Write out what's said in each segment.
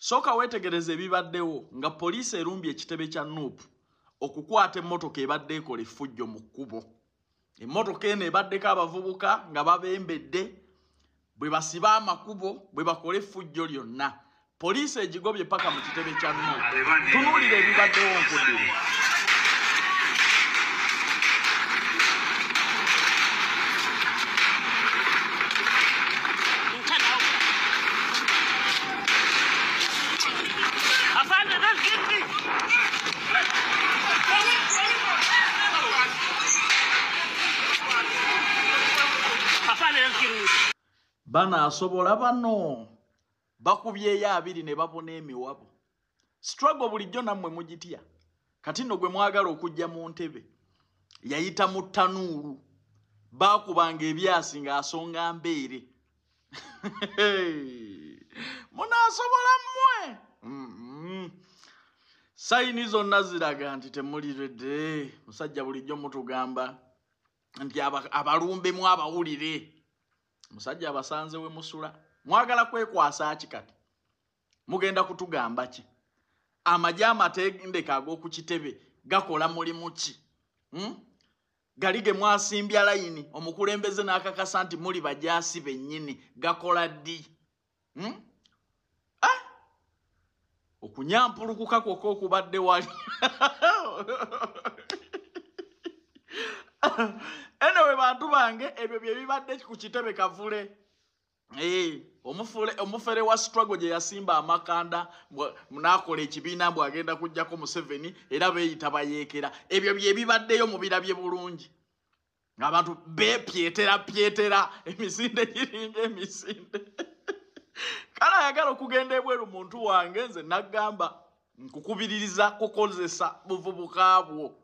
Soka wetegereze bibaddewo nga poliisi erumbye ekitebe kya Nuupu okukwata emmotoka ebadde ekola effujjo mu kkubo. Emmotoka eno ebaddeko abavubuka nga babembedde bwe basiba amakubo bwe bakola effujjo lyonna. Poliisi egigobye paka mu kitebe kya Nuupu. Tunuulira ebibaddewo nkuddire. Bana asobola bano bakubyeyo 2 ne babona emiwabo. Struggle bulijjo nammwe mugitya. Kati nno gwe mwagala okujja mu ntebe. Yayita mu ttanuulu. Baakubanga ebyasi ng'asonga mbeere. Muna asobola mmwe. Sayini zonna ziraga nti temuliredde. Musajja bulijjo mutugamba nti abalumbemu abawulire. Musajja abasanze we musula. Mwagala kwekwasa ki kati? Mugenda kutugamba ki? Amagye amatendeka ag'oku kitebe gakola mulimu ki? Galige mwasimbya layini omukulembeze n'akakasa nti muli bajaasi bennyini gakola ddi? Okunyampulukuka kwokka okubadde wali. Anyway, bantu bange ebyo bye bibadde ku kitebe kavule. Omufere wa struggle gye yasimba amakanda munakola ekibiina mbw agenda kujjako Museveni era beeyita bayeekera. Ebyo bye bibaddeyo mu birabye bulungi. Abantu beepyetera emisinde giringa emisinde. Kale ayagala okugenda ebweru muntu wange nze nagamba nkukubiririza kukozesa buvubuka bwo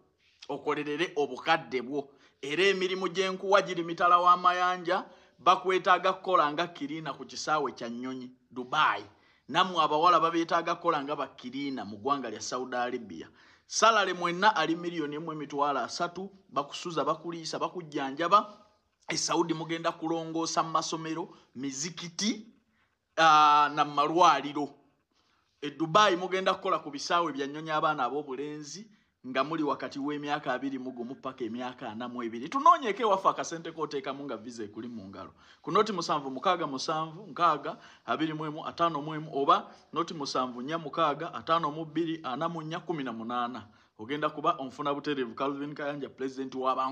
okolerere obukadde bwo. Era emirimu gy'enkuwa giri mitala w'amayanja bakwetaaga kukola nga Kirina ku kisaawe kya Nnyonyi Dubai. Nammwe abawala babeetaaga kukola nga bakirina mu ggwanga lya Saudi Arabia. Salale mwenna ali $1,300,000 bakusuza bakuliisa bakujjanjaba. Saudi mugenda kulongoosa mu masomero, mizikiti na malwaliro. Dubai mugenda kukola ku bisaawe bya Nnyonyi abaana ab'obulenzi nga muli wakati w'emyaka 21 paka emyaka 42. Tunoonyeke wafa akasente kooteekamu nga visa ekuli mu ngalo. Ku noti 767 oba noti 746 54 18. Ogenda kuba onfuna butereevu. Calvin Kayanja, President w'abantu.